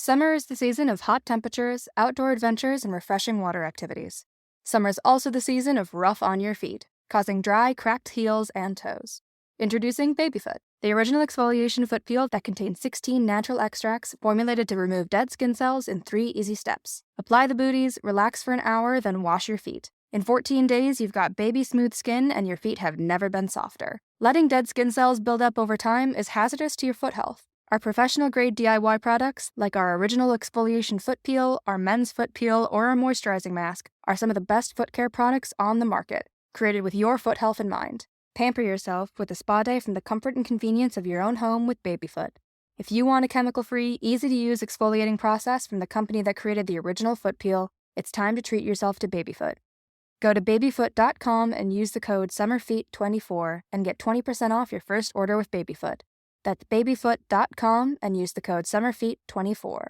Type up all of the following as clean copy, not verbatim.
Summer is the season of hot temperatures, outdoor adventures, and refreshing water activities. Summer is also the season of rough on your feet, causing dry, cracked heels and toes. Introducing Babyfoot, the original exfoliation foot peel that contains 16 natural extracts formulated to remove dead skin cells in 3 easy steps. Apply the booties, relax for an hour, then wash your feet. In 14 days, you've got baby smooth skin and your feet have never been softer. Letting dead skin cells build up over time is hazardous to your foot health. Our professional-grade DIY products, like our original exfoliation foot peel, our men's foot peel, or our moisturizing mask, are some of the best foot care products on the market, created with your foot health in mind. Pamper yourself with a spa day from the comfort and convenience of your own home with Babyfoot. If you want a chemical-free, easy-to-use exfoliating process from the company that created the original foot peel, it's time to treat yourself to Babyfoot. Go to babyfoot.com and use the code SUMMERFEET24 and get 20% off your first order with Babyfoot. That's babyfoot.com and use the code SUMMERFEET24.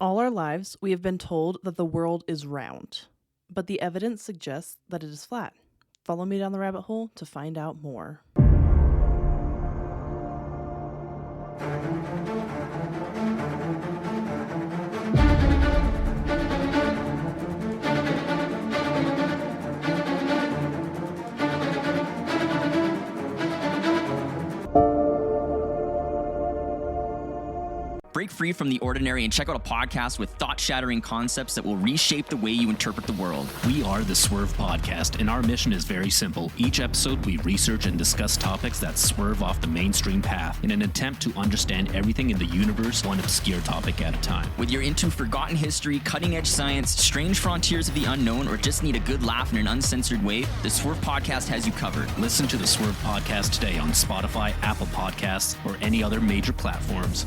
All our lives, we have been told that the world is round, but the evidence suggests that it is flat. Follow me down the rabbit hole to find out more. Break free from the ordinary and check out a podcast with thought-shattering concepts that will reshape the way you interpret the world. We are the Swerve Podcast, and our mission is very simple. Each episode, we research and discuss topics that swerve off the mainstream path in an attempt to understand everything in the universe, one obscure topic at a time. Whether you're into forgotten history, cutting-edge science, strange frontiers of the unknown, or just need a good laugh in an uncensored way, the Swerve Podcast has you covered. Listen to the Swerve Podcast today on Spotify, Apple Podcasts, or any other major platforms.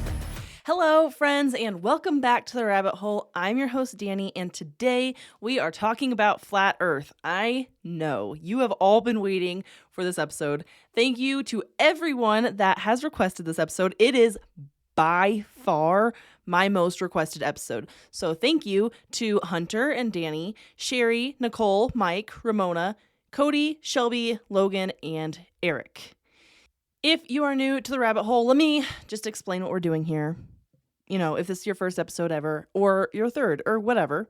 Hello, friends, and welcome back to The Rabbit Hole. I'm your host, Danny, and today we are talking about Flat Earth. I know you have all been waiting for this episode. Thank you to everyone that has requested this episode. It is by far my most requested episode. So thank you to Hunter and Danny, Sherry, Nicole, Mike, Ramona, Cody, Shelby, Logan, and Eric. If you are new to The Rabbit Hole, let me just explain what we're doing here. You know, if this is your first episode ever, or your third, or whatever,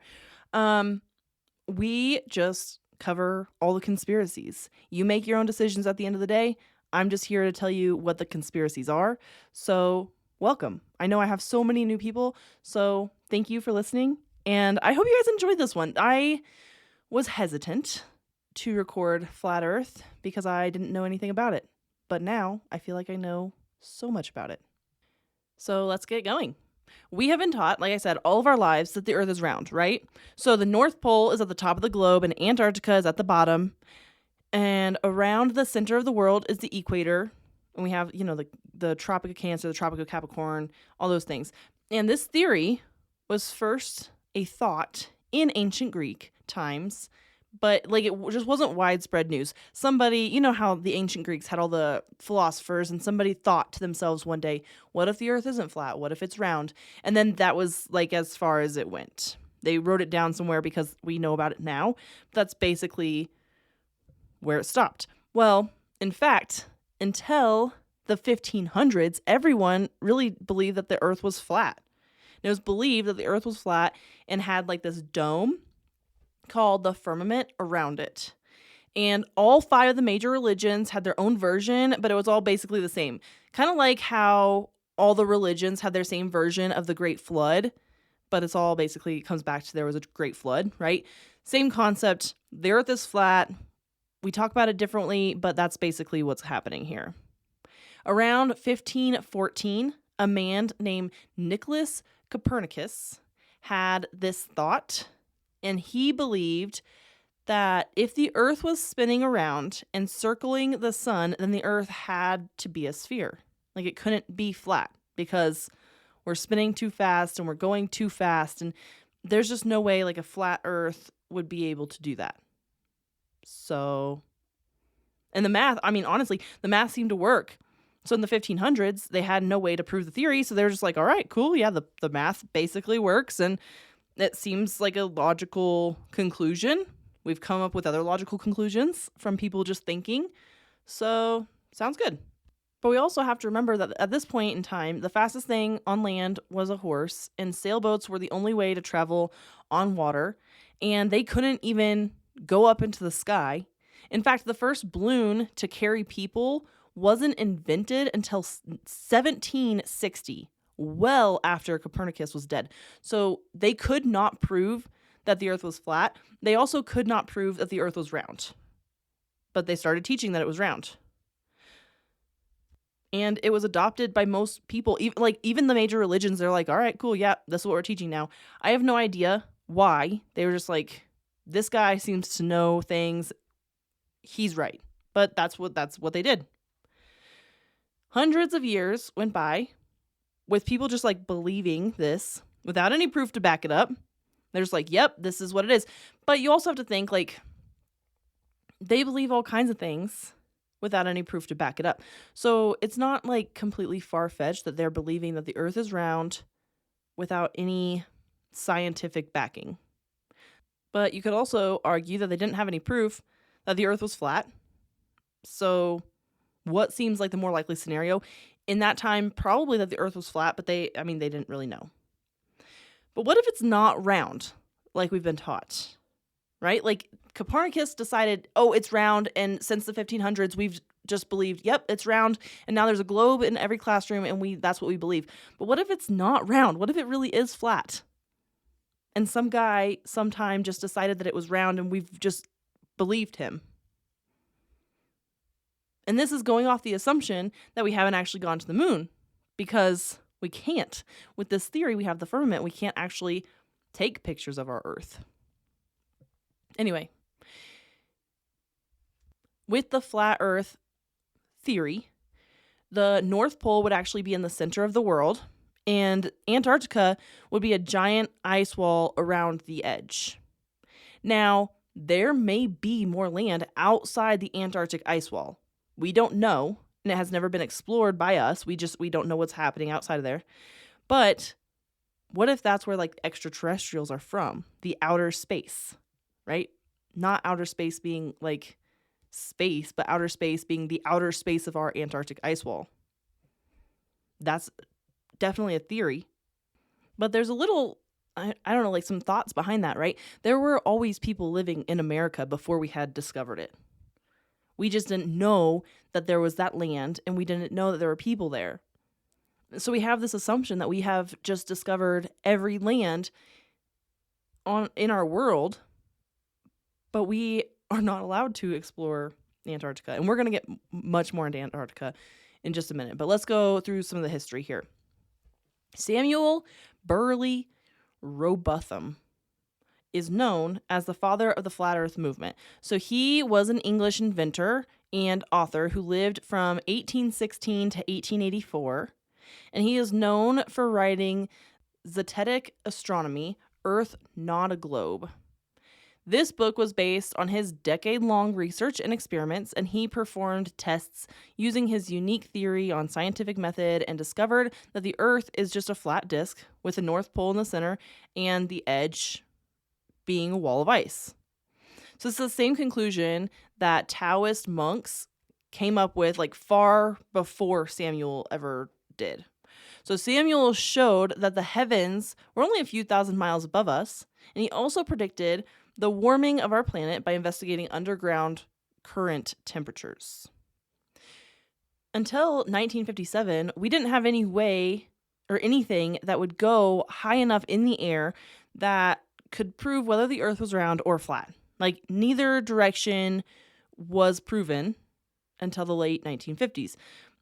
we just cover all the conspiracies. You make your own decisions at the end of the day. I'm just here to tell you what the conspiracies are. So, welcome. I know I have so many new people, so thank you for listening. And I hope you guys enjoyed this one. I was hesitant to record Flat Earth because I didn't know anything about it. But now I feel like I know so much about it. So let's get going. We have been taught, like I said, all of our lives that the Earth is round, right? So the North Pole is at the top of the globe and Antarctica is at the bottom. And around the center of the world is the equator. And we have, the Tropic of Cancer, the Tropic of Capricorn, all those things. And this theory was first a thought in ancient Greek times, but it just wasn't widespread news. Somebody, you know how the ancient Greeks had all the philosophers, and somebody thought to themselves one day, what if the Earth isn't flat? What if it's round? And then that was as far as it went. They wrote it down somewhere because we know about it now. That's basically where it stopped. Well, in fact, until the 1500s, everyone really believed that the Earth was flat. And it was believed that the Earth was flat and had this dome called the firmament around it. And all 5 of the major religions had their own version, but it was all basically the same. Kind of like how all the religions had their same version of the Great Flood, but it's all basically comes back to there was a Great Flood, right? Same concept. The Earth is flat. We talk about it differently, but that's basically what's happening here. Around 1514, a man named Nicholas Copernicus had this thought. And he believed that if the Earth was spinning around and circling the sun, then the Earth had to be a sphere. It couldn't be flat because we're spinning too fast and we're going too fast. And there's just no way a flat Earth would be able to do that. So, and the math, honestly, the math seemed to work. So in the 1500s, they had no way to prove the theory. So they're just all right, cool. Yeah, the math basically works. And it seems like a logical conclusion. We've come up with other logical conclusions from people just thinking. So, sounds good. But we also have to remember that at this point in time, the fastest thing on land was a horse, and sailboats were the only way to travel on water, and they couldn't even go up into the sky. In fact, the first balloon to carry people wasn't invented until 1760, well after Copernicus was dead. So they could not prove that the earth was flat. They also could not prove that the earth was round. But they started teaching that it was round. And it was adopted by most people. Even the major religions, they're like, all right, cool, yeah, this is what we're teaching now. I have no idea why. They were just like, this guy seems to know things. He's right. But that's what they did. Hundreds of years went by with people just like believing this without any proof to back it up. They're just like, yep, this is what it is. But you also have to think, like, they believe all kinds of things without any proof to back it up. So it's not like completely far-fetched that they're believing that the earth is round without any scientific backing. But you could also argue that they didn't have any proof that the earth was flat. So what seems like the more likely scenario? In that time, probably that the earth was flat, but they didn't really know. But what if it's not round like we've been taught? Right? Like Copernicus decided, oh, it's round. And since the 1500s, we've just believed, yep, it's round. And now there's a globe in every classroom and that's what we believe. But what if it's not round? What if it really is flat? And some guy sometime just decided that it was round and we've just believed him. And this is going off the assumption that we haven't actually gone to the moon, because we can't. With this theory, we have the firmament. We can't actually take pictures of our Earth. Anyway, with the flat Earth theory, the North Pole would actually be in the center of the world, and Antarctica would be a giant ice wall around the edge. Now, there may be more land outside the Antarctic ice wall. We don't know, and it has never been explored by us. We don't know what's happening outside of there. But what if that's where like extraterrestrials are from? The outer space, right? Not outer space being like space, but outer space being the outer space of our Antarctic ice wall. That's definitely a theory. But there's a little, I don't know, like some thoughts behind that, right? There were always people living in America before we had discovered it. We just didn't know that there was that land, and we didn't know that there were people there. So we have this assumption that we have just discovered every land in our world, but we are not allowed to explore Antarctica. And we're going to get much more into Antarctica in just a minute. But let's go through some of the history here. Samuel Burley Robotham is known as the father of the Flat Earth movement. So he was an English inventor and author who lived from 1816 to 1884. And he is known for writing Zetetic Astronomy, Earth Not a Globe. This book was based on his decade-long research and experiments, and he performed tests using his unique theory on scientific method and discovered that the Earth is just a flat disk with the North Pole in the center and the edge being a wall of ice. So it's the same conclusion that Taoist monks came up with like far before Samuel ever did. So Samuel showed that the heavens were only a few thousand miles above us, and he also predicted the warming of our planet by investigating underground current temperatures. Until 1957, we didn't have any way or anything that would go high enough in the air that could prove whether the Earth was round or flat. Like, neither direction was proven until the late 1950s.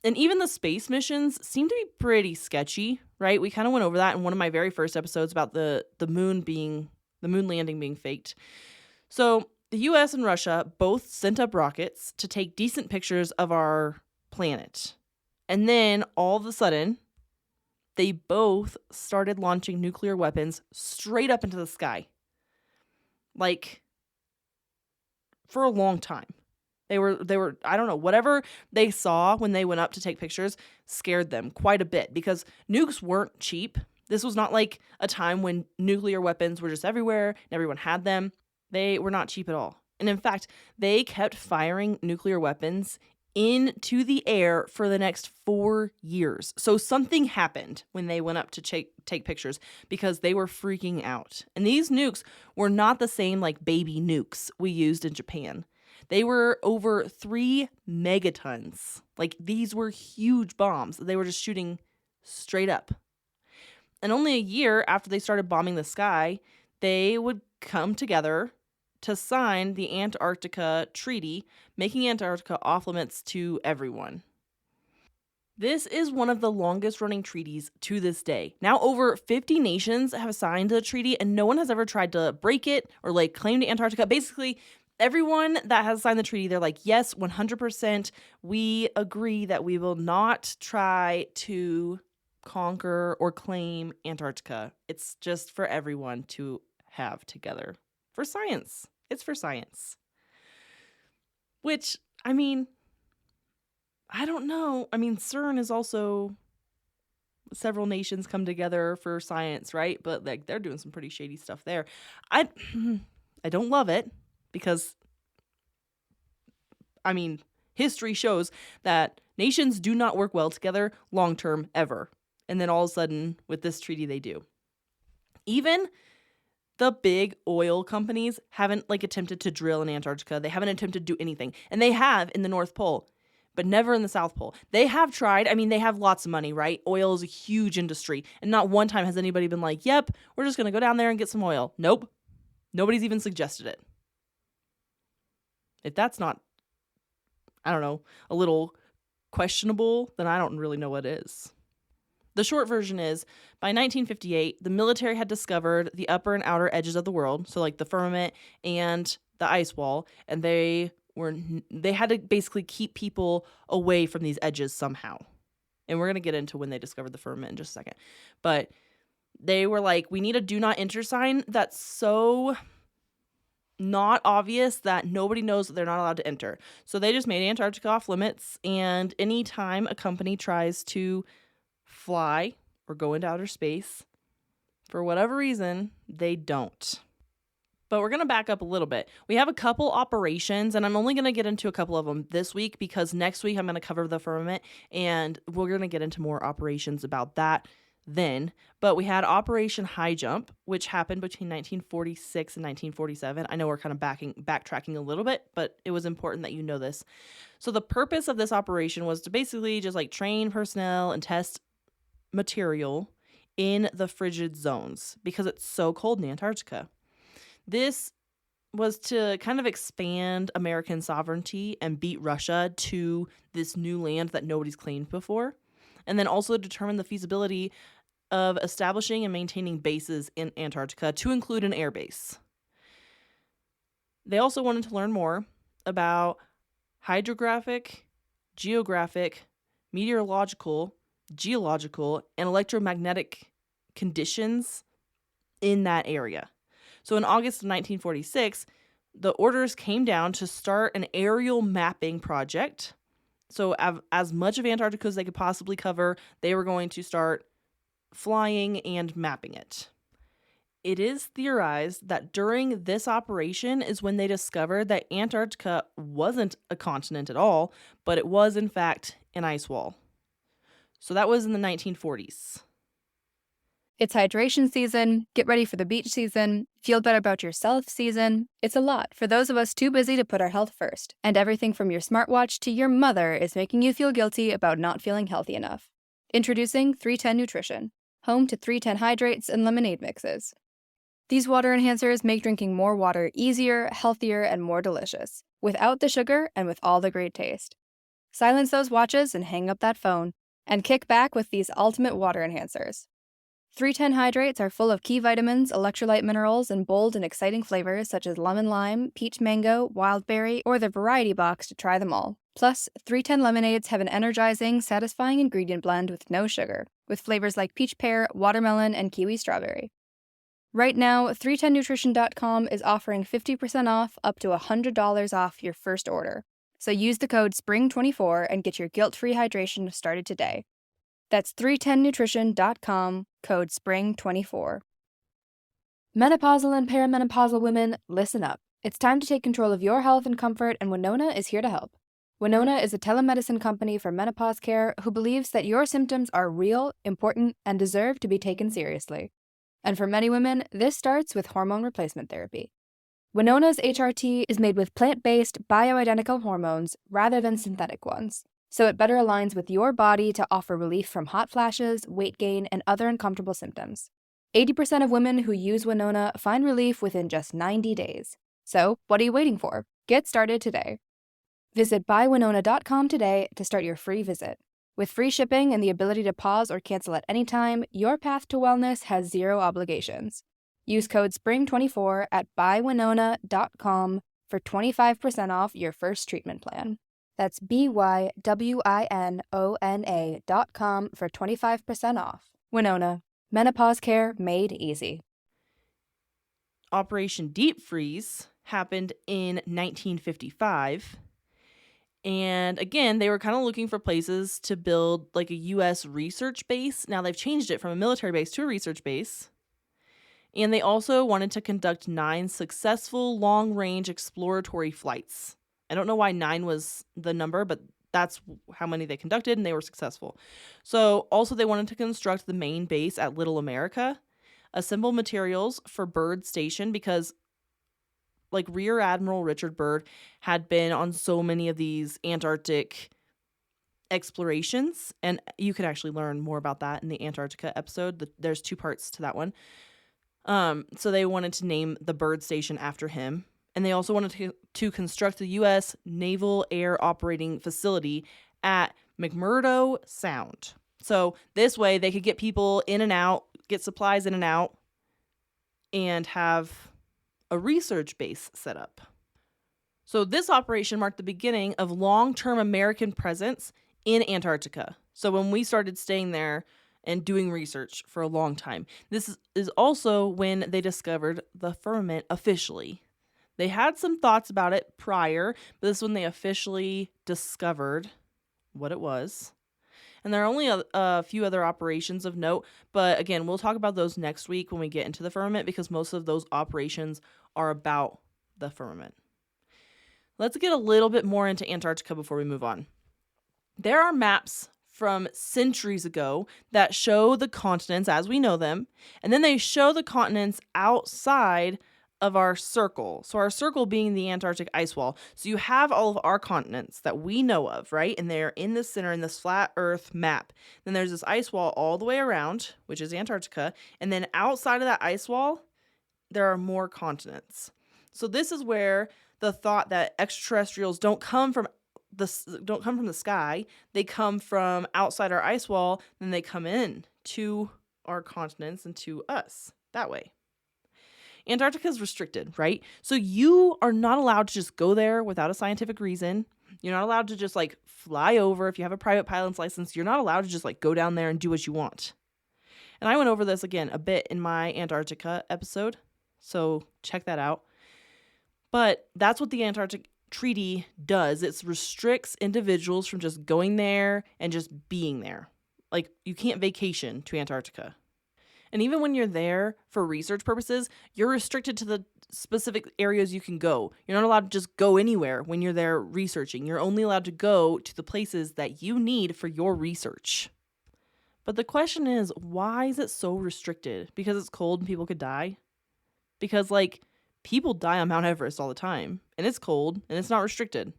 And even the space missions seem to be pretty sketchy, right? We kind of went over that in one of my very first episodes about the moon landing being faked. So the US and Russia both sent up rockets to take decent pictures of our planet. And then all of a sudden, they both started launching nuclear weapons straight up into the sky. Like, for a long time. They were, I don't know, whatever they saw when they went up to take pictures scared them quite a bit, because nukes weren't cheap. This was not like a time when nuclear weapons were just everywhere and everyone had them. They were not cheap at all. And in fact, they kept firing nuclear weapons into the air for the next 4 years. So something happened when they went up to take pictures because they were freaking out. And these nukes were not the same like baby nukes we used in Japan. They were over 3 megatons. Like, these were huge bombs. They were just shooting straight up. And only a year after they started bombing the sky, they would come together to sign the Antarctica Treaty, making Antarctica off limits to everyone. This is one of the longest running treaties to this day. Now over 50 nations have signed the treaty, and no one has ever tried to break it or like claim to Antarctica. Basically, everyone that has signed the treaty, they're like, yes, 100%, we agree that we will not try to conquer or claim Antarctica. It's just for everyone to have together. For science. It's for science. Which, I mean, I don't know. I mean, CERN is also several nations come together for science, right? But like, they're doing some pretty shady stuff there. I don't love it because, I mean, history shows that nations do not work well together long term ever. And then all of a sudden, with this treaty, they do. Even the big oil companies haven't like attempted to drill in Antarctica. They haven't attempted to do anything. And they have in the North Pole, but never in the South Pole. They have tried. I mean, they have lots of money, right? Oil is a huge industry. And not one time has anybody been like, yep, we're just going to go down there and get some oil. Nope. Nobody's even suggested it. If that's not, I don't know, a little questionable, then I don't really know what is. The short version is, by 1958, the military had discovered the upper and outer edges of the world, so like the firmament and the ice wall, and they had to basically keep people away from these edges somehow. And we're going to get into when they discovered the firmament in just a second. But they were like, we need a do not enter sign that's so not obvious that nobody knows that they're not allowed to enter. So they just made Antarctica off limits, and anytime a company tries to fly or go into outer space, for whatever reason, they don't. But we're going to back up a little bit. We have a couple operations, and I'm only going to get into a couple of them this week because next week I'm going to cover the firmament, and we're going to get into more operations about that then. But we had Operation High Jump, which happened between 1946 and 1947. I know we're kind of backtracking a little bit, but it was important that you know this. So the purpose of this operation was to basically just like train personnel and test material in the frigid zones because it's so cold in Antarctica. This was to kind of expand American sovereignty and beat Russia to this new land that nobody's claimed before, and then also determine the feasibility of establishing and maintaining bases in Antarctica to include an air base. They also wanted to learn more about hydrographic, geographic, meteorological, geological, and electromagnetic conditions in that area. So in August of 1946, the orders came down to start an aerial mapping project. So as much of Antarctica as they could possibly cover, they were going to start flying and mapping it. It is theorized that during this operation is when they discovered that Antarctica wasn't a continent at all, but it was in fact an ice wall. So that was in the 1940s. It's hydration season, get ready for the beach season, feel better about yourself season. It's a lot for those of us too busy to put our health first. And everything from your smartwatch to your mother is making you feel guilty about not feeling healthy enough. Introducing 310 Nutrition, home to 310 hydrates and lemonade mixes. These water enhancers make drinking more water easier, healthier, and more delicious, without the sugar and with all the great taste. Silence those watches and hang up that phone, and kick back with these ultimate water enhancers. 310 hydrates are full of key vitamins, electrolyte minerals, and bold and exciting flavors such as lemon lime, peach mango, wild berry, or the variety box to try them all. Plus, 310 lemonades have an energizing, satisfying ingredient blend with no sugar, with flavors like peach pear, watermelon, and kiwi strawberry. Right now, 310nutrition.com is offering 50% off up to $100 off your first order. So use the code SPRING24 and get your guilt-free hydration started today. That's 310nutrition.com, code SPRING24. Menopausal and perimenopausal women, listen up. It's time to take control of your health and comfort, and Winona is here to help. Winona is a telemedicine company for menopause care who believes that your symptoms are real, important, and deserve to be taken seriously. And for many women, this starts with hormone replacement therapy. Winona's HRT is made with plant-based, bioidentical hormones rather than synthetic ones, so it better aligns with your body to offer relief from hot flashes, weight gain, and other uncomfortable symptoms. 80% of women who use Winona find relief within just 90 days. So, what are you waiting for? Get started today. Visit buywinona.com today to start your free visit. With free shipping and the ability to pause or cancel at any time, your path to wellness has zero obligations. Use code SPRING24 at buywinona.com for 25% off your first treatment plan. That's BYWINONA.com for 25% off. Winona, menopause care made easy. Operation Deep Freeze happened in 1955. And again, they were kind of looking for places to build like a U.S. research base. Now they've changed it from a military base to a research base. And they also wanted to conduct 9 successful long-range exploratory flights. I don't know why 9 was the number, but that's how many they conducted, and they were successful. So also they wanted to construct the main base at Little America, assemble materials for Byrd Station, because like Rear Admiral Richard Byrd had been on so many of these Antarctic explorations, and you could actually learn more about that in the Antarctica episode. There's 2 parts to that one. So they wanted to name the Byrd Station after him, and they also wanted to construct the U.S. Naval Air Operating Facility at McMurdo Sound. So this way they could get people in and out, get supplies in and out, and have a research base set up. So this operation marked the beginning of long-term American presence in Antarctica. So when we started staying there and doing research for a long time, this is also when they discovered the firmament officially. They had some thoughts about it prior, but this is when they officially discovered what it was. And there are only a few other operations of note, but again, we'll talk about those next week when we get into the firmament, because most of those operations are about the firmament. Let's get a little bit more into Antarctica before we move on. There are maps from centuries ago that show the continents as we know them, and then they show the continents outside of our circle. So our circle being the Antarctic ice wall. So you have all of our continents that we know of, right? And they're in the center in this flat earth map. Then there's this ice wall all the way around, which is Antarctica. And then outside of that ice wall, there are more continents. So this is where the thought that extraterrestrials don't come from the sky. They come from outside our ice wall, then they come in to our continents and to us that way. Antarctica is restricted, right? So you are not allowed to just go there without a scientific reason. You're not allowed to just like fly over. If you have a private pilot's license, you're not allowed to just like go down there and do what you want. And I went over this again a bit in my Antarctica episode, so check that out. But that's what the Antarctic Treaty does. It restricts individuals from just going there and just being there. Like, you can't vacation to Antarctica. And even when you're there for research purposes, you're restricted to the specific areas you can go. You're not allowed to just go anywhere when you're there researching. You're only allowed to go to the places that you need for your research. But the question is, why is it so restricted? Because it's cold and people could die? Because, like, people die on Mount Everest all the time, and it's cold, and it's not restricted.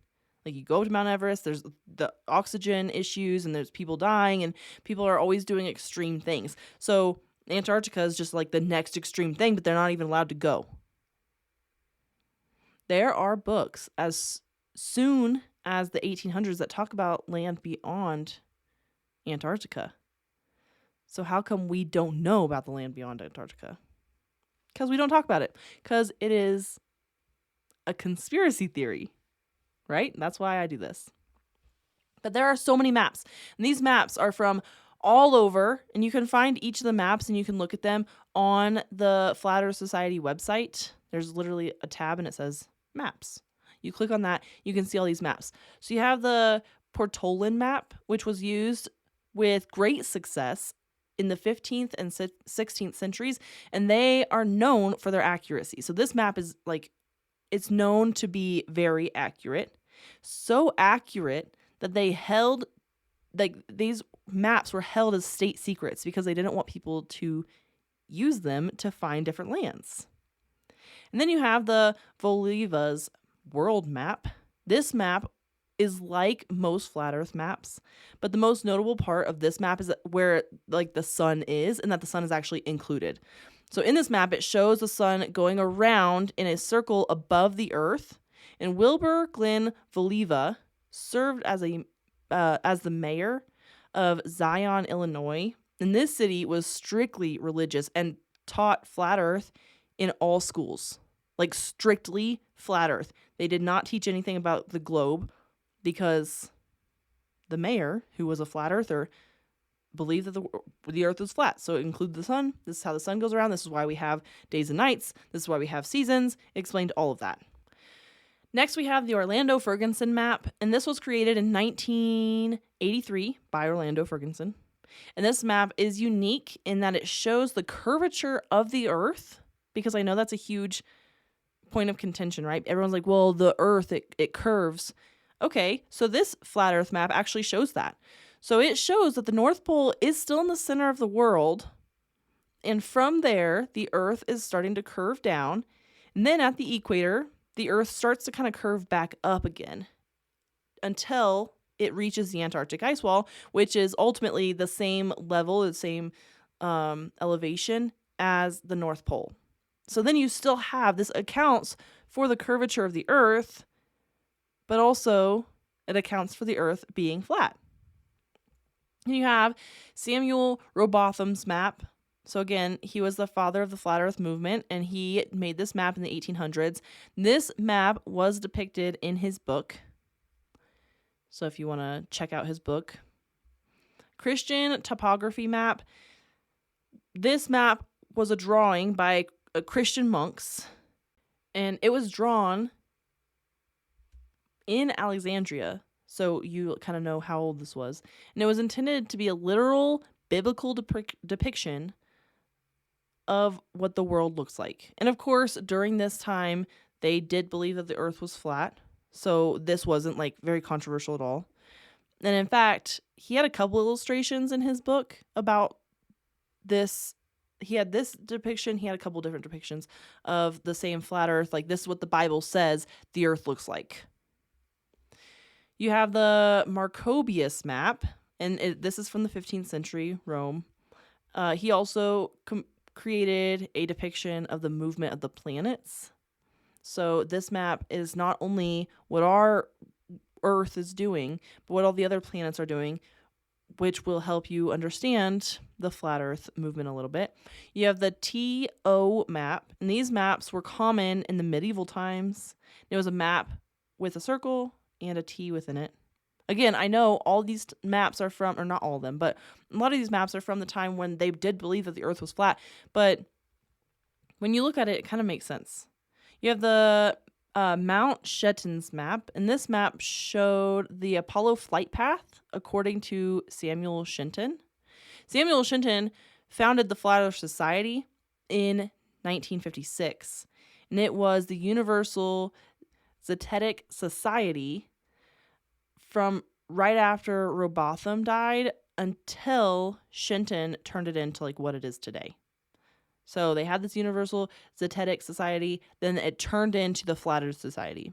Like, you go to Mount Everest, there's the oxygen issues, and there's people dying, and people are always doing extreme things. So Antarctica is just like the next extreme thing, but they're not even allowed to go. There are books as soon as the 1800s that talk about land beyond Antarctica. So how come we don't know about the land beyond Antarctica? Because we don't talk about it. Because it is a conspiracy theory, right? That's why I do this. But there are so many maps. And these maps are from all over. And you can find each of the maps and you can look at them on the Flat Earth Society website. There's literally a tab and it says maps. You click on that, you can see all these maps. So you have the Portolan map, which was used with great success in the 15th and 16th centuries, and they are known for their accuracy. So this map is like, it's known to be very accurate. So accurate that they held, like, these maps were held as state secrets because they didn't want people to use them to find different lands. And then you have the Voliva's world map. This map is like most flat earth maps, but the most notable part of this map is where like the sun is, and that the sun is actually included. So in this map, it shows the sun going around in a circle above the earth, and Wilbur Glenn Voliva served as the mayor of Zion, Illinois. And this city was strictly religious and taught flat earth in all schools, like strictly flat earth. They did not teach anything about the globe because the mayor, who was a flat earther, believed that the earth was flat. So it included the sun. This is how the sun goes around. This is why we have days and nights. This is why we have seasons. It explained all of that. Next, we have the Orlando Ferguson map, and this was created in 1983 by Orlando Ferguson. And this map is unique in that it shows the curvature of the earth, because I know that's a huge point of contention, right? Everyone's like, well, the earth, it curves. Okay, so this flat earth map actually shows that. So it shows that the North Pole is still in the center of the world, and from there, the earth is starting to curve down, and then at the equator, the earth starts to kind of curve back up again until it reaches the Antarctic ice wall, which is ultimately the same level, the same elevation as the North Pole. So then you still have, this accounts for the curvature of the earth, but also it accounts for the earth being flat. And you have Samuel Rowbotham's map. So again, he was the father of the flat earth movement, and he made this map in the 1800s. This map was depicted in his book. So if you want to check out his book, Christian Topography Map. This map was a drawing by Christian monks, and it was drawn in Alexandria. So you kind of know how old this was. And it was intended to be a literal biblical depiction of what the world looks like. And of course, during this time, they did believe that the earth was flat. So this wasn't like very controversial at all. And in fact, he had a couple illustrations in his book about this. He had this depiction. He had a couple different depictions of the same flat earth. Like, this is what the Bible says the earth looks like. You have the Marcobius map, and this is from the 15th century Rome. He also created a depiction of the movement of the planets. So this map is not only what our Earth is doing, but what all the other planets are doing, which will help you understand the flat Earth movement a little bit. You have the TO map, and these maps were common in the medieval times. It was a map with a circle and a T within it. Again, I know all these maps are from, or not all of them, but a lot of these maps are from the time when they did believe that the earth was flat. But when you look at it, it kind of makes sense. You have the Mount Shetton's map, and this map showed the Apollo flight path according to Samuel Shenton. Samuel Shenton founded the Flat Earth Society in 1956, and it was the Universal Zetetic Society from right after Rowbotham died until Shenton turned it into like what it is today. So they had this Universal Zetetic Society, then it turned into the Flat Earth Society.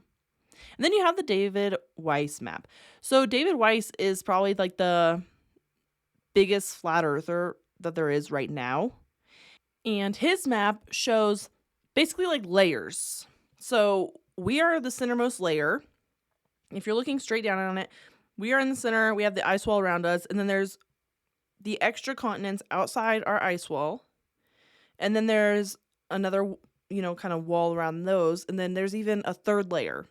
And then you have the David Weiss map. So David Weiss is probably like the biggest flat earther that there is right now. And his map shows basically like layers. So we are the centermost layer. If you're looking straight down on it, we are in the center. We have the ice wall around us. And then there's the extra continents outside our ice wall. And then there's another, kind of wall around those. And then there's even a third layer.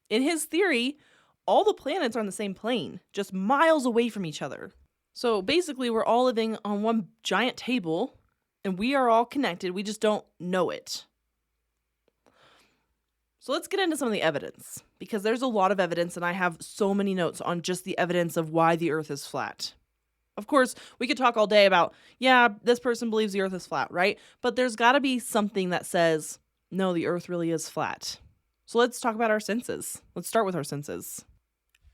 In his theory, all the planets are on the same plane, just miles away from each other. So basically, we're all living on one giant table, and we are all connected. We just don't know it. So let's get into some of the evidence, because there's a lot of evidence, and I have so many notes on just the evidence of why the earth is flat. Of course, we could talk all day about, this person believes the earth is flat, right? But there's got to be something that says, no, the earth really is flat. So let's talk about our senses. Let's start with our senses.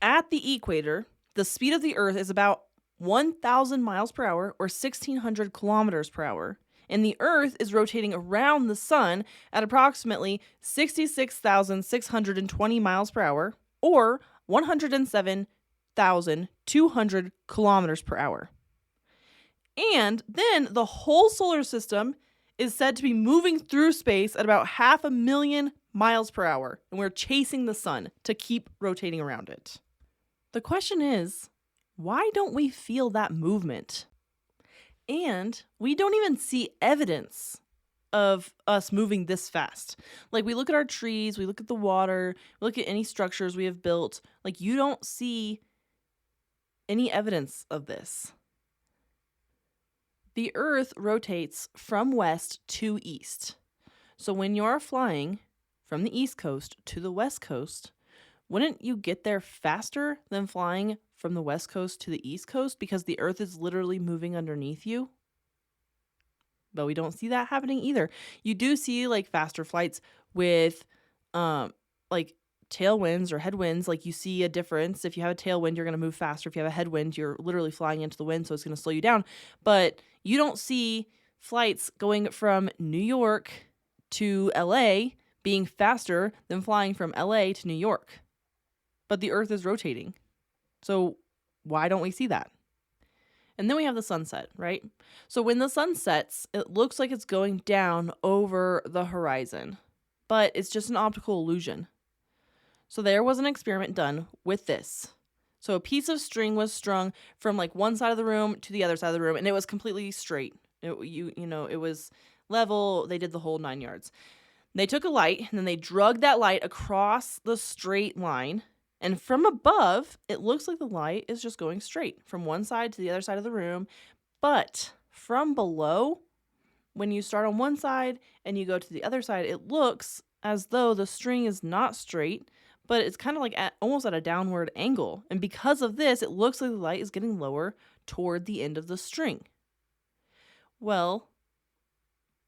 At the equator, the speed of the Earth is about 1,000 miles per hour or 1,600 kilometers per hour. And the Earth is rotating around the sun at approximately 66,620 miles per hour or 107,200 kilometers per hour. And then the whole solar system is said to be moving through space at about 500,000 miles per hour, and we're chasing the sun to keep rotating around it. The question is, why don't we feel that movement? And we don't even see evidence of us moving this fast. Like, we look at our trees, we look at the water, we look at any structures we have built. Like, you don't see any evidence of this. The Earth rotates from west to east. So when you're flying from the east coast to the west coast, wouldn't you get there faster than flying from the west coast to the east coast because the Earth is literally moving underneath you? But we don't see that happening either. You do see like faster flights with like tailwinds or headwinds. Like, you see a difference. If you have a tailwind, you're going to move faster. If you have a headwind, you're literally flying into the wind, so it's going to slow you down. But you don't see flights going from New York to LA being faster than flying from LA to New York. But the Earth is rotating. So why don't we see that? And then we have the sunset, right? So when the sun sets, it looks like it's going down over the horizon, but it's just an optical illusion. So there was an experiment done with this. So a piece of string was strung from like one side of the room to the other side of the room, and it was completely straight. It was level. They did the whole 9 yards. They took a light, and then they dragged that light across the straight line. And from above, it looks like the light is just going straight from one side to the other side of the room. But from below, when you start on one side and you go to the other side, it looks as though the string is not straight, but it's kind of like almost at a downward angle. And because of this, it looks like the light is getting lower toward the end of the string. Well,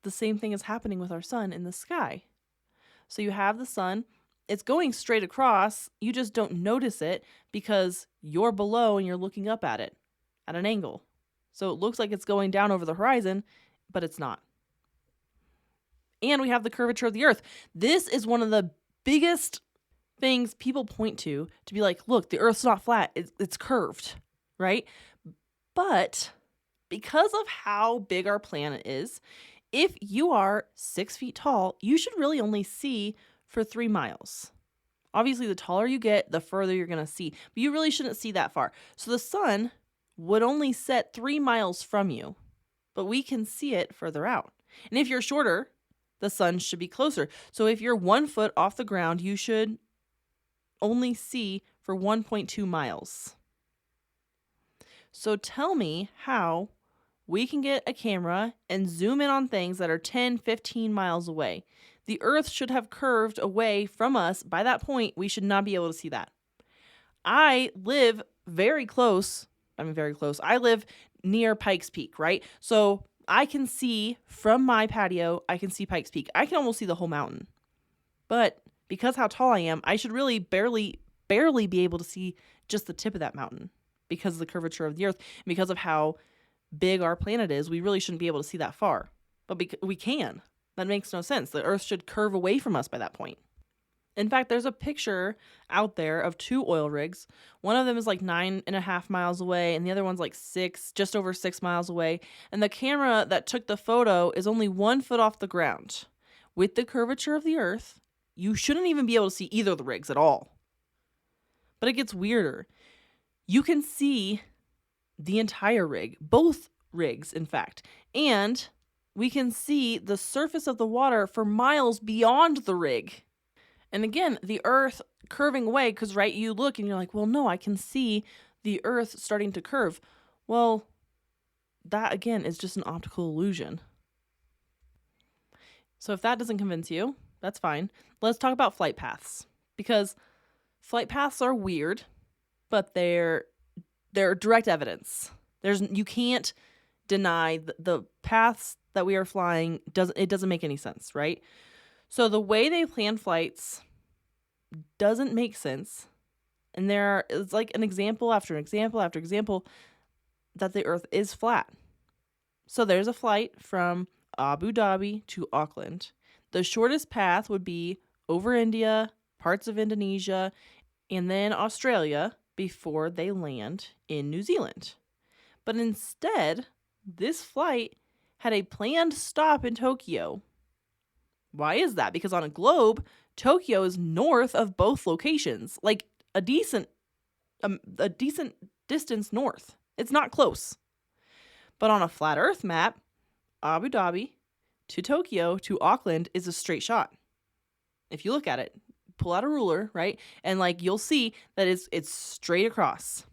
the same thing is happening with our sun in the sky. So you have the sun. It's going straight across. You just don't notice it because you're below and you're looking up at it at an angle. So it looks like it's going down over the horizon, but it's not. And we have the curvature of the Earth. This is one of the biggest things people point to be like, look, the Earth's not flat. It's curved, right? But because of how big our planet is, if you are 6 feet tall, you should really only see for 3 miles. Obviously, the taller you get, the further you're going to see. But you really shouldn't see that far. So the sun would only set 3 miles from you, but we can see it further out. And if you're shorter, the sun should be closer. So if you're 1 foot off the ground, you should only see for 1.2 miles. So tell me how we can get a camera and zoom in on things that are 10, 15 miles away. The Earth should have curved away from us. By that point, we should not be able to see that. I live very close. I live near Pikes Peak, right? So I can see from my patio, I can see Pikes Peak. I can almost see the whole mountain. But because how tall I am, I should really barely be able to see just the tip of that mountain because of the curvature of the Earth. And because of how big our planet is, we really shouldn't be able to see that far. But we can. That makes no sense. The Earth should curve away from us by that point. In fact, there's a picture out there of 2 oil rigs. One of them is like 9.5 miles away, and the other one's like just over 6 miles away. And the camera that took the photo is only 1 foot off the ground. With the curvature of the Earth, you shouldn't even be able to see either of the rigs at all. But it gets weirder. You can see the entire rig, both rigs, in fact. And we can see the surface of the water for miles beyond the rig. And again, the Earth curving away, because, right, you look and you're like, well, no, I can see the Earth starting to curve. Well, that, again, is just an optical illusion. So if that doesn't convince you, that's fine. Let's talk about flight paths. Because flight paths are weird, but they're direct evidence. You can't deny the paths that we are flying. It doesn't make any sense, right? So the way they plan flights doesn't make sense. And it's like an example after example after example that the earth is flat. So there's a flight from Abu Dhabi to Auckland. The shortest path would be over India, parts of Indonesia, and then Australia before they land in New Zealand. But instead, this flight had a planned stop in Tokyo. Why is that? Because on a globe, Tokyo is north of both locations, like a decent distance north. It's not close. But on a flat earth map, Abu Dhabi to Tokyo to Auckland is a straight shot. If you look at it, pull out a ruler, right? And like you'll see that it's straight across.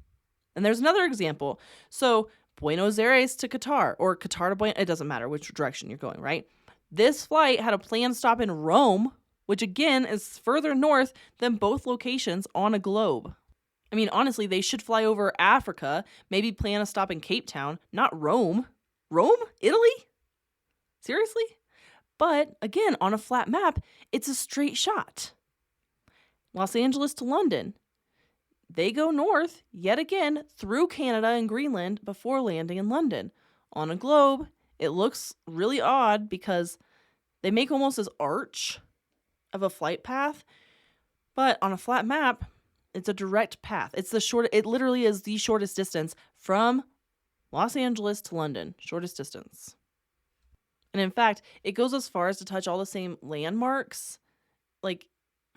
And there's another example. So Buenos Aires to Qatar, or Qatar to Buenos, it doesn't matter which direction you're going, right? This flight had a planned stop in Rome, which again is further north than both locations on a globe. I mean, honestly, they should fly over Africa, maybe plan a stop in Cape Town, not Rome. Rome? Italy? Seriously? But again, on a flat map, it's a straight shot. Los Angeles to London. They go north, yet again, through Canada and Greenland before landing in London. On a globe, it looks really odd because they make almost this arch of a flight path, but on a flat map, it's a direct path. It literally is the shortest distance from Los Angeles to London, shortest distance. And in fact, it goes as far as to touch all the same landmarks, like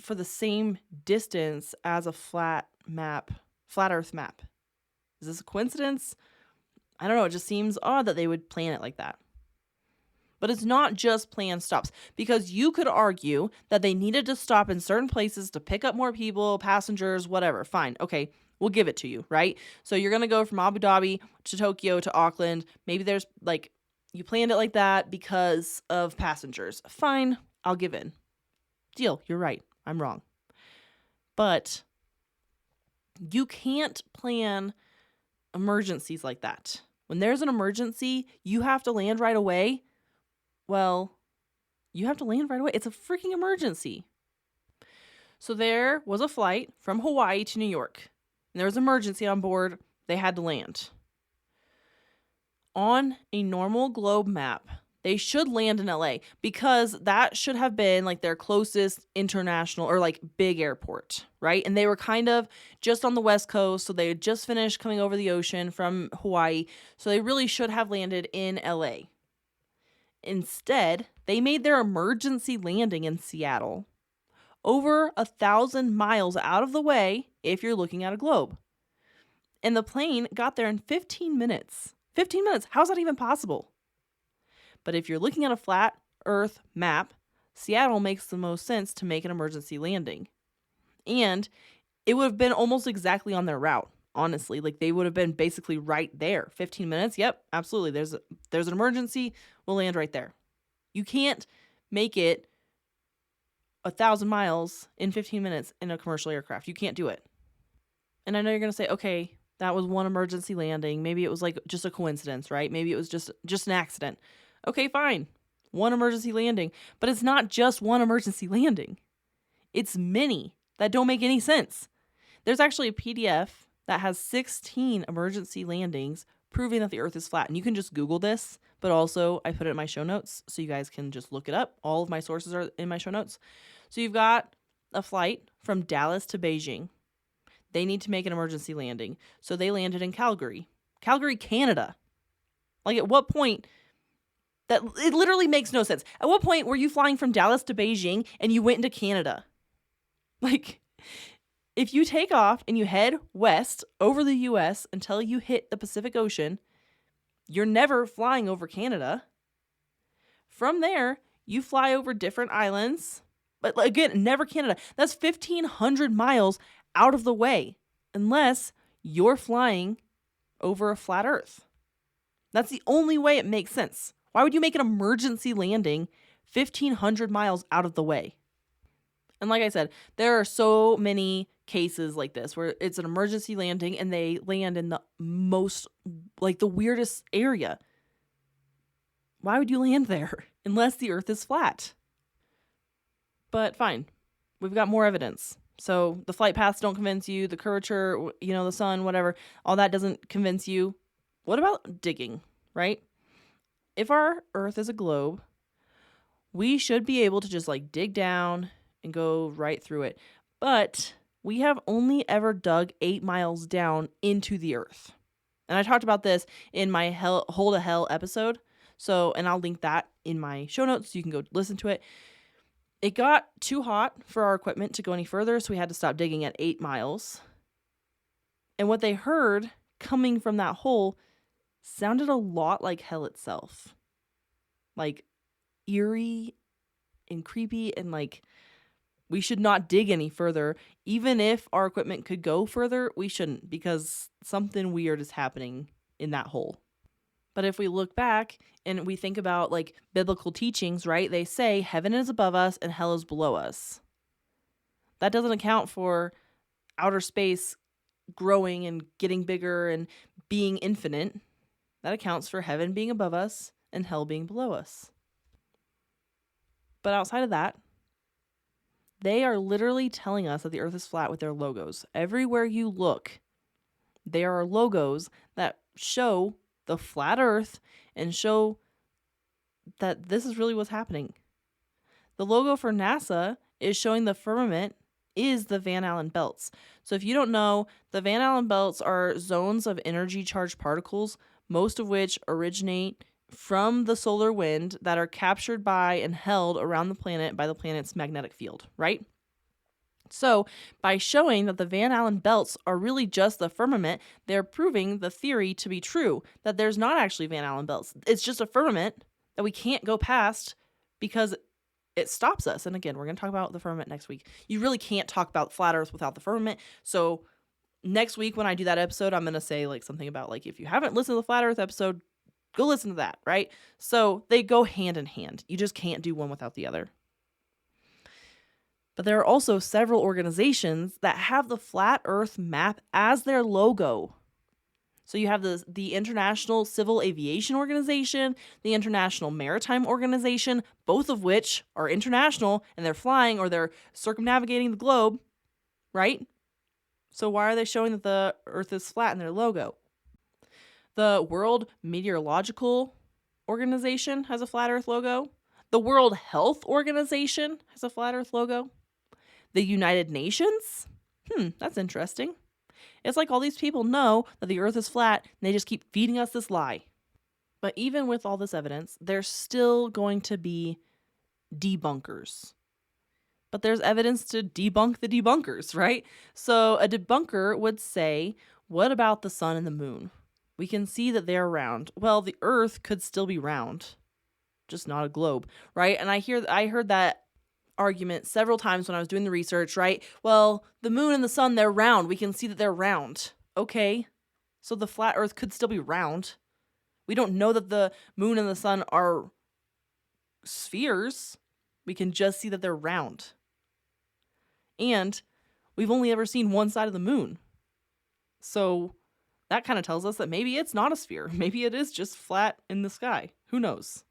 for the same distance as a flat earth map. Is this a coincidence? I don't know. It just seems odd that they would plan it like that. But it's not just planned stops, because you could argue that they needed to stop in certain places to pick up more people, passengers, whatever. Fine. Okay. We'll give it to you, right? So you're going to go from Abu Dhabi to Tokyo to Auckland. Maybe there's like, you planned it like that because of passengers. Fine. I'll give in. Deal. You're right. I'm wrong. But you can't plan emergencies like that. When there's an emergency, you have to land right away. Well, you have to land right away. It's a freaking emergency. So there was a flight from Hawaii to New York. And there was an emergency on board. They had to land. On a normal globe map, they should land in LA because that should have been like their closest international or like big airport, right? And they were kind of just on the West Coast, so they had just finished coming over the ocean from Hawaii, so they really should have landed in LA. Instead, they made their emergency landing in Seattle, over 1,000 miles out of the way if you're looking at a globe. And the plane got there in 15 minutes. 15 minutes. How's that even possible? But if you're looking at a flat Earth map, Seattle makes the most sense to make an emergency landing. And it would have been almost exactly on their route, honestly. Like they would have been basically right there. 15 minutes? Yep, absolutely. There's an emergency. We'll land right there. You can't make it 1,000 miles in 15 minutes in a commercial aircraft. You can't do it. And I know you're going to say, okay, that was one emergency landing. Maybe it was like just a coincidence, right? Maybe it was just an accident. Okay, fine. One emergency landing. But it's not just one emergency landing. It's many that don't make any sense. There's actually a PDF that has 16 emergency landings proving that the Earth is flat. And you can just Google this, but also I put it in my show notes so you guys can just look it up. All of my sources are in my show notes. So you've got a flight from Dallas to Beijing. They need to make an emergency landing. So they landed in Calgary, Canada. Like at what point? That it literally makes no sense. At what point were you flying from Dallas to Beijing and you went into Canada? Like, if you take off and you head west over the US until you hit the Pacific Ocean, you're never flying over Canada. From there, you fly over different islands. But again, never Canada. That's 1,500 miles out of the way, unless you're flying over a flat Earth. That's the only way it makes sense. Why would you make an emergency landing 1,500 miles out of the way? And like I said, there are so many cases like this where it's an emergency landing and they land in the most, like the weirdest area. Why would you land there unless the Earth is flat? But fine, we've got more evidence. So the flight paths don't convince you, the curvature, the sun, whatever, all that doesn't convince you. What about digging, right? If our Earth is a globe, we should be able to just like dig down and go right through it. But we have only ever dug 8 miles down into the Earth. And I talked about this in my Hole to Hell episode. And I'll link that in my show notes so you can go listen to it. It got too hot for our equipment to go any further, so we had to stop digging at 8 miles. And what they heard coming from that hole sounded a lot like hell itself. Like eerie and creepy, and like we should not dig any further. Even if our equipment could go further, we shouldn't, because something weird is happening in that hole. But if we look back and we think about like biblical teachings, right? They say heaven is above us and hell is below us. That doesn't account for outer space growing and getting bigger and being infinite. That accounts for heaven being above us and hell being below us. But outside of that, they are literally telling us that the earth is flat with their logos. Everywhere you look, there are logos that show the flat earth and show that this is really what's happening. The logo for NASA is showing the firmament is the Van Allen belts. So if you don't know, the Van Allen belts are zones of energy charged particles, most of which originate from the solar wind that are captured by and held around the planet by the planet's magnetic field, right? So by showing that the Van Allen belts are really just the firmament, they're proving the theory to be true, that there's not actually Van Allen belts. It's just a firmament that we can't go past because it stops us. And again, we're going to talk about the firmament next week. You really can't talk about flat earth without the firmament. So next week when I do that episode, I'm going to say like something about like, if you haven't listened to the flat earth episode, go listen to that, right? So they go hand in hand. You just can't do one without the other. But there are also several organizations that have the flat earth map as their logo. So you have the International Civil Aviation Organization, the International Maritime Organization, both of which are international and they're flying or they're circumnavigating the globe, right? So why are they showing that the earth is flat in their logo? The World Meteorological Organization has a flat earth logo. The World Health Organization has a flat earth logo. The United Nations? That's interesting. It's like all these people know that the earth is flat and they just keep feeding us this lie. But even with all this evidence, there's still going to be debunkers. But there's evidence to debunk the debunkers, right? So a debunker would say, what about the sun and the moon? We can see that they're round. Well, the earth could still be round, just not a globe, right? And I heard that argument several times when I was doing the research, right? Well, the moon and the sun, they're round. We can see that they're round. Okay, so the flat earth could still be round. We don't know that the moon and the sun are spheres. We can just see that they're round. And we've only ever seen one side of the moon. So that kind of tells us that maybe it's not a sphere. Maybe it is just flat in the sky. Who knows?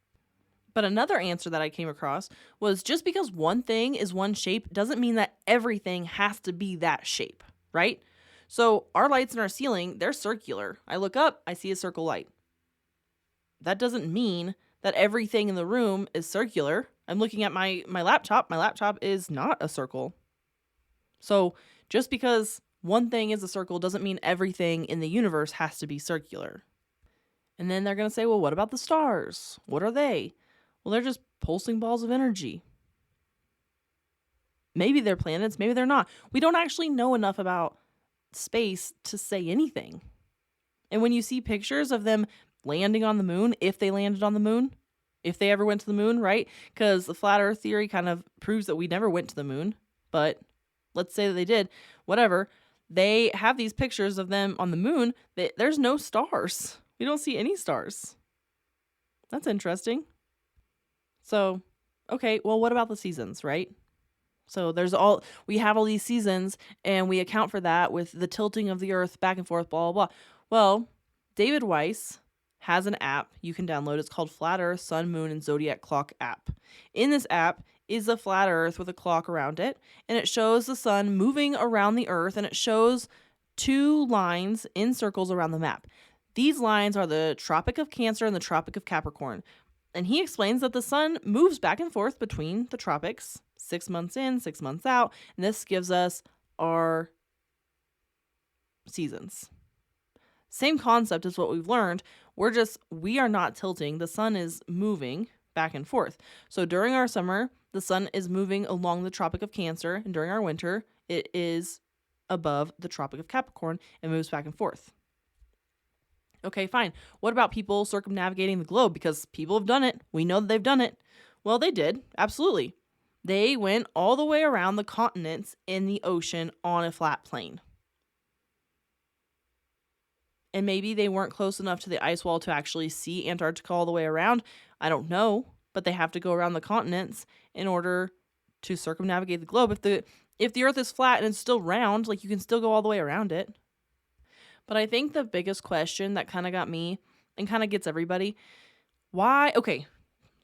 But another answer that I came across was just because one thing is one shape doesn't mean that everything has to be that shape, right? So our lights in our ceiling, they're circular. I look up, I see a circle light. That doesn't mean that everything in the room is circular. I'm looking at my laptop. My laptop is not a circle. So just because one thing is a circle doesn't mean everything in the universe has to be circular. And then they're going to say, well, what about the stars? What are they? Well, they're just pulsing balls of energy. Maybe they're planets, maybe they're not. We don't actually know enough about space to say anything. And when you see pictures of them landing on the moon, if they landed on the moon, if they ever went to the moon, right? Because the flat earth theory kind of proves that we never went to the moon. But let's say that they did, whatever. They have these pictures of them on the moon. There's no stars. We don't see any stars. That's interesting. So, okay, well, what about the seasons, right? So we have all these seasons and we account for that with the tilting of the earth back and forth, blah, blah, blah. Well, David Weiss has an app you can download. It's called Flat Earth, Sun, Moon, and Zodiac Clock app. In this app, is a flat earth with a clock around it, and it shows the sun moving around the earth, and it shows 2 lines in circles around the map. These lines are the Tropic of Cancer and the Tropic of Capricorn. And he explains that the sun moves back and forth between the tropics, 6 months in, 6 months out, and this gives us our seasons. Same concept as what we've learned. We are not tilting. The sun is moving back and forth. So during our summer, the sun is moving along the Tropic of Cancer, and during our winter, it is above the Tropic of Capricorn and moves back and forth. Okay, fine. What about people circumnavigating the globe? Because people have done it. We know that they've done it. Well, they did. Absolutely. They went all the way around the continents in the ocean on a flat plane. And maybe they weren't close enough to the ice wall to actually see Antarctica all the way around. I don't know. But they have to go around the continents in order to circumnavigate the globe. If the earth is flat and it's still round, like, you can still go all the way around it. But I think the biggest question that kind of got me and kind of gets everybody, why? Okay,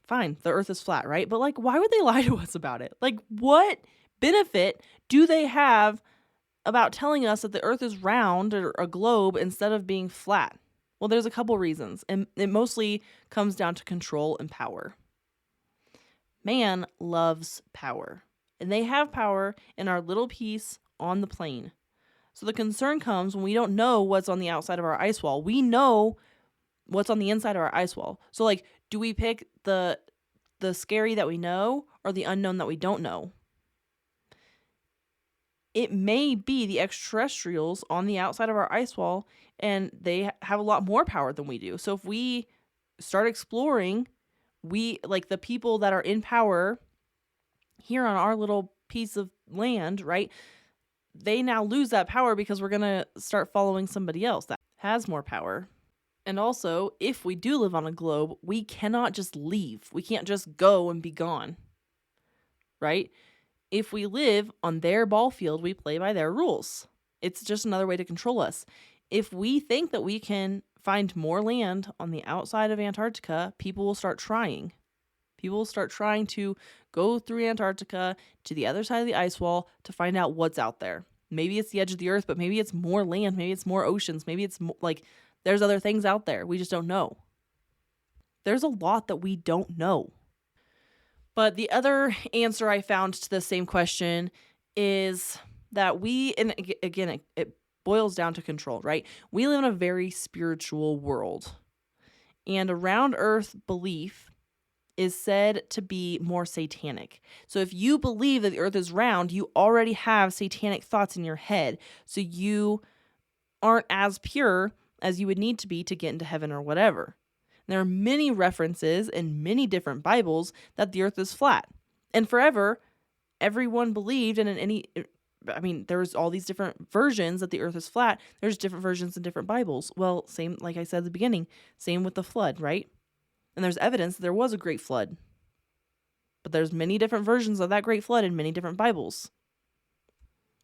fine, the earth is flat, right? But, like, why would they lie to us about it? Like, what benefit do they have about telling us that the earth is round or a globe instead of being flat? Well, there's a couple reasons, and it mostly comes down to control and power. Man loves power, and they have power in our little piece on the plane. So the concern comes when we don't know what's on the outside of our ice wall. We know what's on the inside of our ice wall. So, like, do we pick the scary that we know or the unknown that we don't know? It may be the extraterrestrials on the outside of our ice wall, and they have a lot more power than we do. So if we start exploring, the people that are in power here on our little piece of land, right? They now lose that power because we're going to start following somebody else that has more power. And also, if we do live on a globe, we cannot just leave. We can't just go and be gone, right? If we live on their ball field, we play by their rules. It's just another way to control us. If we think that we can find more land on the outside of Antarctica, people will start trying. People will start trying to go through Antarctica to the other side of the ice wall to find out what's out there. Maybe it's the edge of the earth, but maybe it's more land. Maybe it's more oceans. Maybe it's there's other things out there. We just don't know. There's a lot that we don't know. But the other answer I found to the same question is that and again, it boils down to control, right? We live in a very spiritual world. And a round earth belief is said to be more satanic. So if you believe that the earth is round, you already have satanic thoughts in your head. So you aren't as pure as you would need to be to get into heaven or whatever. There are many references in many different Bibles that the earth is flat. And forever, everyone believed, there's all these different versions that the earth is flat. There's different versions in different Bibles. Well, same, like I said at the beginning, same with the flood, right? And there's evidence that there was a great flood. But there's many different versions of that great flood in many different Bibles.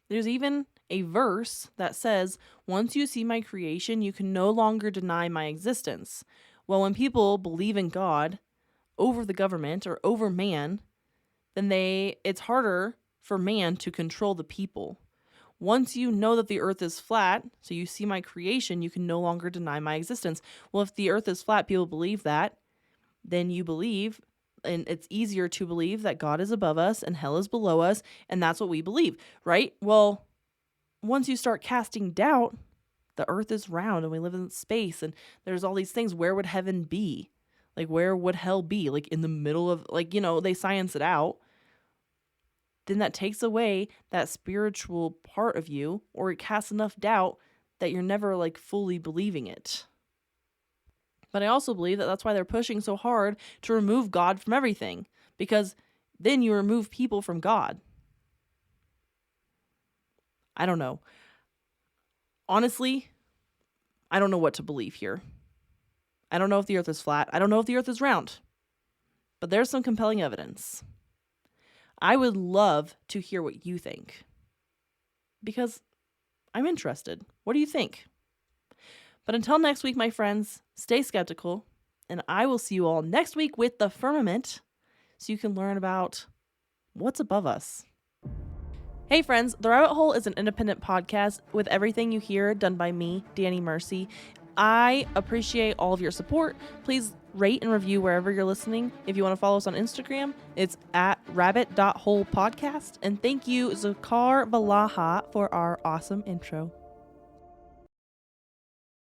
There's even a verse that says, once you see my creation, you can no longer deny my existence. Well, when people believe in God over the government or over man, then it's harder for man to control the people. Once you know that the earth is flat, so you see my creation, you can no longer deny my existence. Well, if the earth is flat, people believe that, then you believe, and it's easier to believe that God is above us and hell is below us, and that's what we believe, right? Well, once you start casting doubt, the earth is round and we live in space and there's all these things. Where would heaven be? Like, where would hell be? Like, in the middle of, they science it out. Then that takes away that spiritual part of you, or it casts enough doubt that you're never fully believing it. But I also believe that that's why they're pushing so hard to remove God from everything, because then you remove people from God. I don't know. Honestly, I don't know what to believe here. I don't know if the earth is flat. I don't know if the earth is round. But there's some compelling evidence. I would love to hear what you think, because I'm interested. What do you think? But until next week, my friends, stay skeptical, and I will see you all next week with the firmament, so you can learn about what's above us? Hey friends, The Rabbit Hole is an independent podcast with everything you hear done by me, Danny Mercy. I appreciate all of your support. Please rate and review wherever you're listening. If you want to follow us on Instagram, it's at rabbit.holepodcast. And thank you, Zakar Balaha, for our awesome intro.